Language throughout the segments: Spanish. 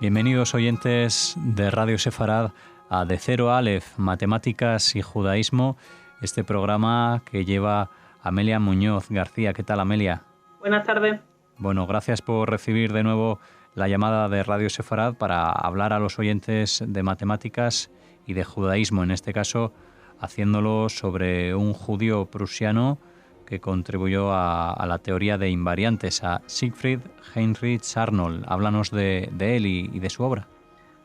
Bienvenidos oyentes de Radio Sefarad a De Cero a Aleph, Matemáticas y Judaísmo, este programa que lleva Amelia Muñoz García. ¿Qué tal, Amelia? Buenas tardes. Bueno, gracias por recibir de nuevo la llamada de Radio Sefarad para hablar a los oyentes de matemáticas y de judaísmo, en este caso haciéndolo sobre un judío prusiano que contribuyó a la teoría de invariantes, a Siegfried Heinrich Arnold. Háblanos de él y de su obra.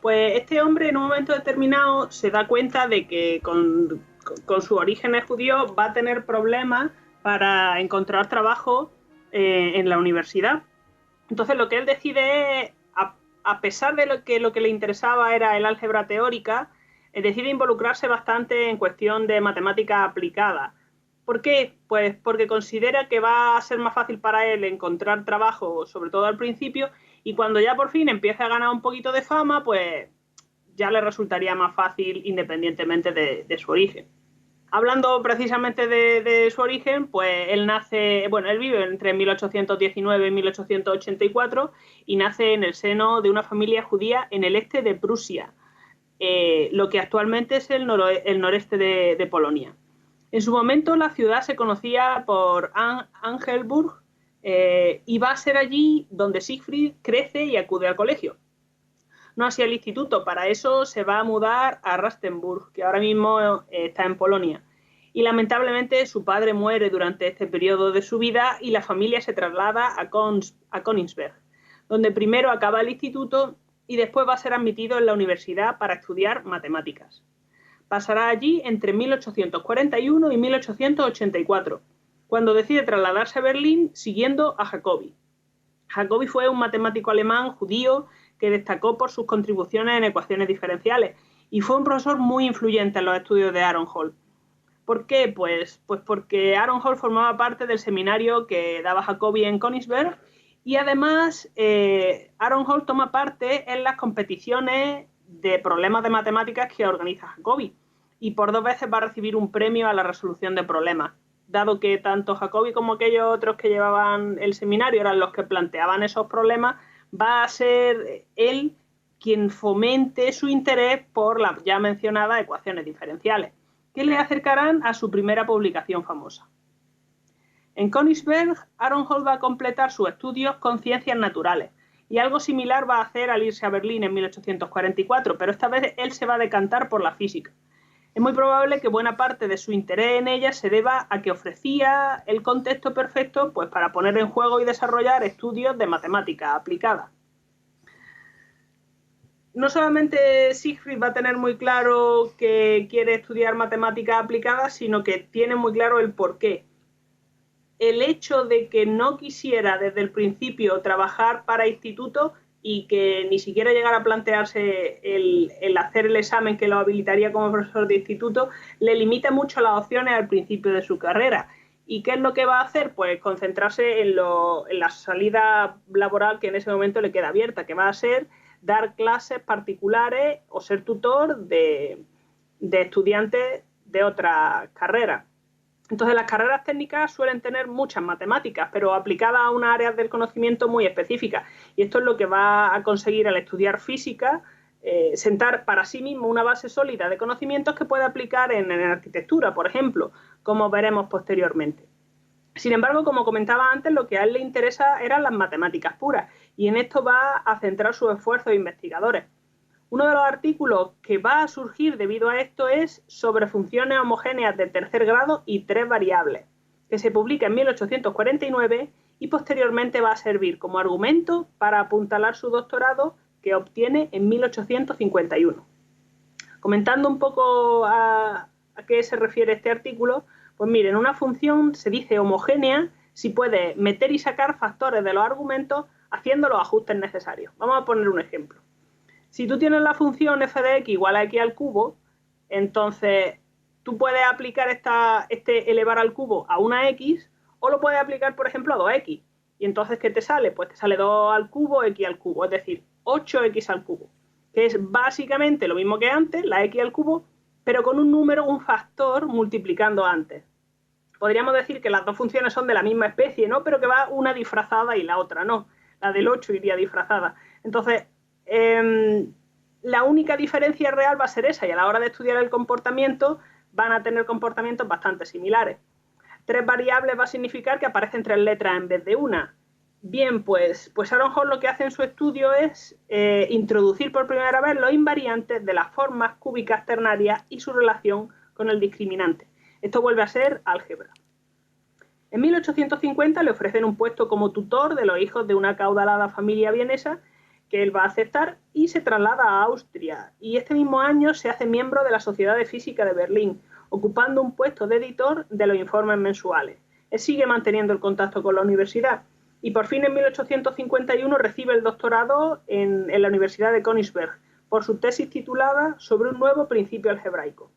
Pues este hombre en un momento determinado se da cuenta de que con su origen judío va a tener problemas para encontrar trabajo en la universidad. Entonces lo que él decide es, a pesar de lo que le interesaba era el álgebra teórica, decide involucrarse bastante en cuestión de matemática aplicada. ¿Por qué? Pues porque considera que va a ser más fácil para él encontrar trabajo, sobre todo al principio, y cuando ya por fin empiece a ganar un poquito de fama, pues ya le resultaría más fácil independientemente de su origen. Hablando precisamente de su origen, pues él vive entre 1819 y 1884 y nace en el seno de una familia judía en el este de Prusia, lo que actualmente es el noreste de Polonia. En su momento la ciudad se conocía por Angelburg y va a ser allí donde Siegfried crece y acude al colegio. No así al instituto, para eso se va a mudar a Rastenburg, que ahora mismo está en Polonia. Y lamentablemente su padre muere durante este periodo de su vida y la familia se traslada a Königsberg, donde primero acaba el instituto y después va a ser admitido en la universidad para estudiar matemáticas. Pasará allí entre 1841 y 1884, cuando decide trasladarse a Berlín siguiendo a Jacobi. Jacobi fue un matemático alemán judío que destacó por sus contribuciones en ecuaciones diferenciales y fue un profesor muy influyente en los estudios de Aaron Hall. ¿Por qué? Pues porque Aaron Hall formaba parte del seminario que daba Jacobi en Königsberg y además Aaron Hall toma parte en las competiciones de problemas de matemáticas que organiza Jacobi y por 2 veces va a recibir un premio a la resolución de problemas, dado que tanto Jacobi como aquellos otros que llevaban el seminario eran los que planteaban esos problemas, va a ser él quien fomente su interés por las ya mencionadas ecuaciones diferenciales, que le acercarán a su primera publicación famosa. En Königsberg, Aaron Hall va a completar sus estudios con ciencias naturales, y algo similar va a hacer al irse a Berlín en 1844, pero esta vez él se va a decantar por la física. Es muy probable que buena parte de su interés en ella se deba a que ofrecía el contexto perfecto pues, para poner en juego y desarrollar estudios de matemática aplicada. No solamente Siegfried va a tener muy claro que quiere estudiar matemática aplicada, sino que tiene muy claro el porqué. El hecho de que no quisiera desde el principio trabajar para instituto y que ni siquiera llegara a plantearse el hacer el examen que lo habilitaría como profesor de instituto, le limita mucho las opciones al principio de su carrera. ¿Y qué es lo que va a hacer? Pues concentrarse en la salida laboral que en ese momento le queda abierta, que va a ser dar clases particulares o ser tutor de estudiantes de otras carreras. Entonces las carreras técnicas suelen tener muchas matemáticas, pero aplicadas a unas áreas del conocimiento muy específicas. Y esto es lo que va a conseguir al estudiar física, sentar para sí mismo una base sólida de conocimientos que puede aplicar en arquitectura, por ejemplo, como veremos posteriormente. Sin embargo, como comentaba antes, lo que a él le interesa eran las matemáticas puras, y en esto va a centrar sus esfuerzos investigadores. Uno de los artículos que va a surgir debido a esto es sobre funciones homogéneas de tercer grado y 3 variables, que se publica en 1849 y posteriormente va a servir como argumento para apuntalar su doctorado que obtiene en 1851. Comentando un poco a qué se refiere este artículo, pues miren, una función se dice homogénea si puede meter y sacar factores de los argumentos haciendo los ajustes necesarios. Vamos a poner un ejemplo. Si tú tienes la función f de x igual a x al cubo, entonces tú puedes aplicar este elevar al cubo a una x o lo puedes aplicar, por ejemplo, a 2x. Y entonces, ¿qué te sale? Pues te sale 2 al cubo, x al cubo, es decir, 8x al cubo, que es básicamente lo mismo que antes, la x al cubo, pero con un factor multiplicando antes. Podríamos decir que las dos funciones son de la misma especie, ¿no? Pero que va una disfrazada y la otra no. La del 8 iría disfrazada. Entonces, la única diferencia real va a ser esa, y a la hora de estudiar el comportamiento van a tener comportamientos bastante similares. 3 variables va a significar que aparecen 3 letras en vez de una. Bien, pues Aaron Hall lo que hace en su estudio es introducir por primera vez los invariantes de las formas cúbicas ternarias y su relación con el discriminante. Esto vuelve a ser álgebra. En 1850 le ofrecen un puesto como tutor de los hijos de una acaudalada familia vienesa, que él va a aceptar, y se traslada a Austria. Y este mismo año se hace miembro de la Sociedad de Física de Berlín, ocupando un puesto de editor de los informes mensuales. Él sigue manteniendo el contacto con la universidad y por fin en 1851 recibe el doctorado en la Universidad de Königsberg por su tesis titulada Sobre un nuevo principio algebraico,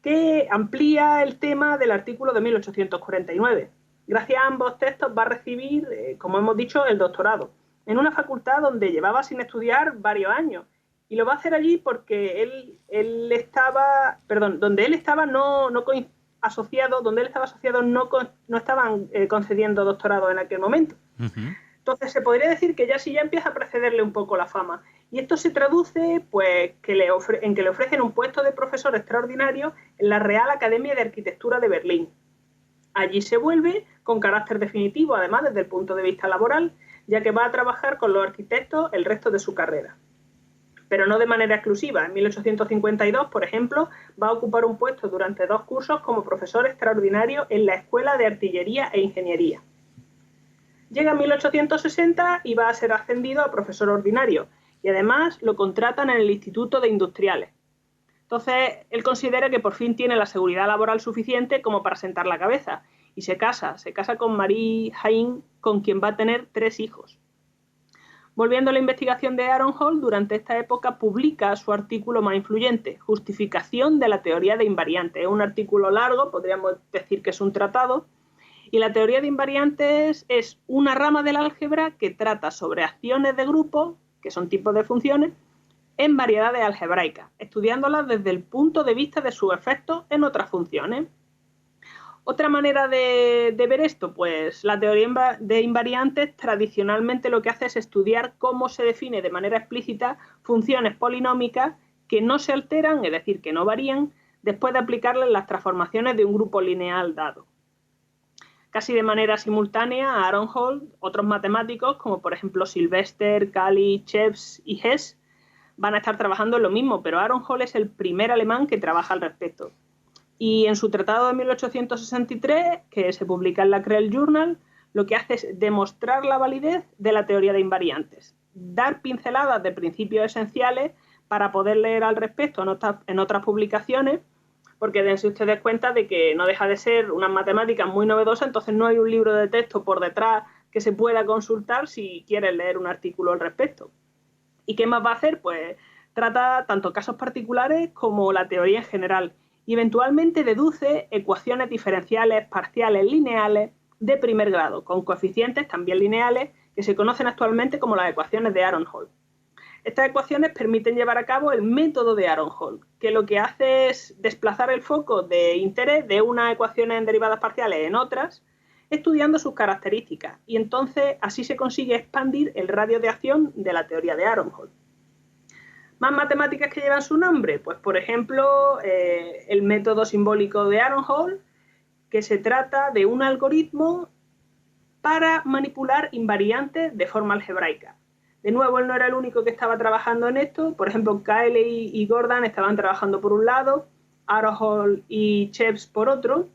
que amplía el tema del artículo de 1849. Gracias a ambos textos va a recibir, como hemos dicho, el doctorado, en una facultad donde llevaba sin estudiar varios años. Y lo va a hacer allí porque donde él estaba asociado no estaban concediendo doctorado en aquel momento. Entonces se podría decir que ya empieza a precederle un poco la fama. Y esto se traduce pues en que le ofrecen un puesto de profesor extraordinario en la Real Academia de Arquitectura de Berlín. Allí se vuelve con carácter definitivo, además desde el punto de vista laboral, ya que va a trabajar con los arquitectos el resto de su carrera. Pero no de manera exclusiva. En 1852, por ejemplo, va a ocupar un puesto durante 2 cursos como profesor extraordinario en la Escuela de Artillería e Ingeniería. Llega en 1860 y va a ser ascendido a profesor ordinario, y además lo contratan en el Instituto de Industriales. Entonces, él considera que por fin tiene la seguridad laboral suficiente como para sentar la cabeza, y se casa con Marie Hain, con quien va a tener 3 hijos. Volviendo a la investigación de Aaron Hall, durante esta época publica su artículo más influyente, Justificación de la teoría de invariantes. Es un artículo largo, podríamos decir que es un tratado, y la teoría de invariantes es una rama del álgebra que trata sobre acciones de grupo, que son tipos de funciones, en variedades algebraicas, estudiándolas desde el punto de vista de sus efectos en otras funciones. Otra manera de ver esto, pues la teoría de invariantes tradicionalmente lo que hace es estudiar cómo se define de manera explícita funciones polinómicas que no se alteran, es decir, que no varían, después de aplicarles las transformaciones de un grupo lineal dado. Casi de manera simultánea a Aaron Hall, otros matemáticos, como por ejemplo Sylvester, Cayley, Chebs y Hess, van a estar trabajando en lo mismo, pero Aaron Hall es el primer alemán que trabaja al respecto. Y en su tratado de 1863, que se publica en la Creel Journal, lo que hace es demostrar la validez de la teoría de invariantes, dar pinceladas de principios esenciales para poder leer al respecto en otras publicaciones, porque dense ustedes cuenta de que no deja de ser una matemática muy novedosa, entonces no hay un libro de texto por detrás que se pueda consultar si quieren leer un artículo al respecto. ¿Y qué más va a hacer? Pues trata tanto casos particulares como la teoría en general, y eventualmente deduce ecuaciones diferenciales parciales lineales de primer grado, con coeficientes también lineales, que se conocen actualmente como las ecuaciones de Aaron Hall. Estas ecuaciones permiten llevar a cabo el método de Aaron Hall, que lo que hace es desplazar el foco de interés de unas ecuaciones en derivadas parciales en otras, estudiando sus características, y entonces así se consigue expandir el radio de acción de la teoría de Aaron Hall. ¿Más matemáticas que llevan su nombre? Pues, por ejemplo, el método simbólico de Aaron Hall, que se trata de un algoritmo para manipular invariantes de forma algebraica. De nuevo, él no era el único que estaba trabajando en esto. Por ejemplo, Cayley y Gordon estaban trabajando por un lado, Aaron Hall y Chebs por otro,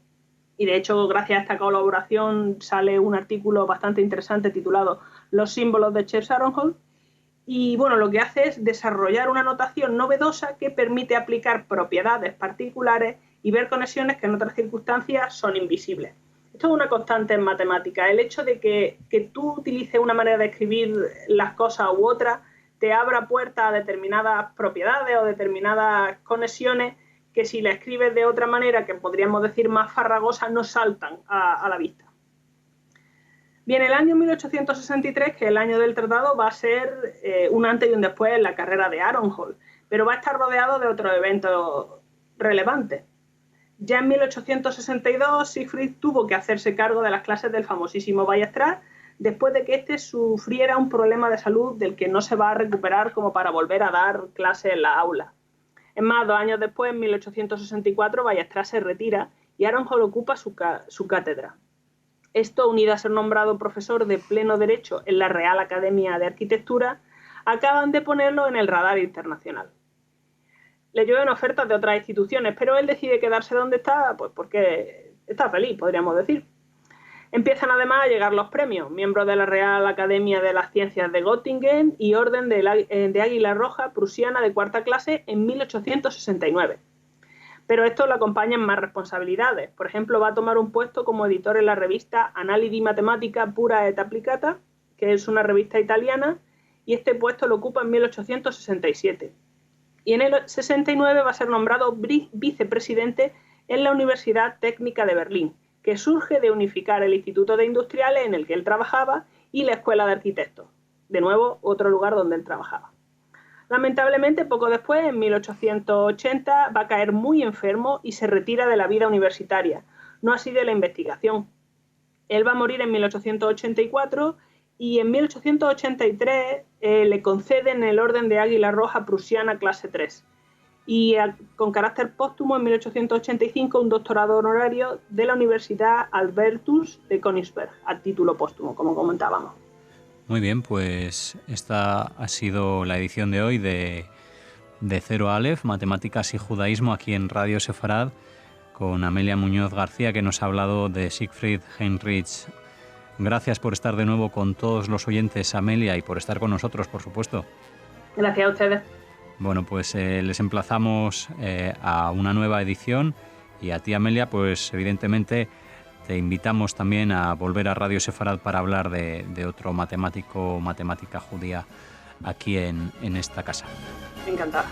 y de hecho, gracias a esta colaboración sale un artículo bastante interesante titulado Los símbolos de Chebs-Aaron Hall. Y bueno, lo que hace es desarrollar una notación novedosa que permite aplicar propiedades particulares y ver conexiones que en otras circunstancias son invisibles. Esto es una constante en matemática. El hecho de que tú utilices una manera de escribir las cosas u otra te abra puertas a determinadas propiedades o determinadas conexiones que si la escribes de otra manera, que podríamos decir más farragosa, no saltan a la vista. Bien, el año 1863, que es el año del tratado, va a ser un antes y un después en la carrera de Aaron Hall, pero va a estar rodeado de otros eventos relevantes. Ya en 1862, Siegfried tuvo que hacerse cargo de las clases del famosísimo Weierstrass, después de que éste sufriera un problema de salud del que no se va a recuperar como para volver a dar clases en la aula. Es más, 2 años después, en 1864, Weierstrass se retira y Aronhol ocupa su cátedra. Esto, unido a ser nombrado profesor de pleno derecho en la Real Academia de Arquitectura, acaban de ponerlo en el radar internacional. Le llueven ofertas de otras instituciones, pero él decide quedarse donde está, pues porque está feliz, podríamos decir. Empiezan además a llegar los premios, miembro de la Real Academia de las Ciencias de Göttingen y Orden de Águila Roja Prusiana de 4ª clase en 1869. Pero esto le acompañan más responsabilidades. Por ejemplo, va a tomar un puesto como editor en la revista Analisi Matematica Pura et Applicata, que es una revista italiana, y este puesto lo ocupa en 1867. Y en el 69 va a ser nombrado vicepresidente en la Universidad Técnica de Berlín, que surge de unificar el Instituto de Industriales en el que él trabajaba y la Escuela de Arquitectos. De nuevo, otro lugar donde él trabajaba. Lamentablemente, poco después, en 1880, va a caer muy enfermo y se retira de la vida universitaria, no así de la investigación. Él va a morir en 1884 y en 1883 le conceden el Orden de Águila Roja Prusiana clase 3 y con carácter póstumo en 1885 un doctorado honorario de la Universidad Albertus de Königsberg, a título póstumo, como comentábamos. Muy bien, pues esta ha sido la edición de hoy de Cero Aleph, Matemáticas y Judaísmo, aquí en Radio Sefarad, con Amelia Muñoz García, que nos ha hablado de Siegfried Heinrich. Gracias por estar de nuevo con todos los oyentes, Amelia, y por estar con nosotros, por supuesto. Gracias a ustedes. Bueno, pues les emplazamos a una nueva edición, y a ti, Amelia, pues evidentemente te invitamos también a volver a Radio Sefarad para hablar de otro matemático o matemática judía aquí en esta casa. Encantada.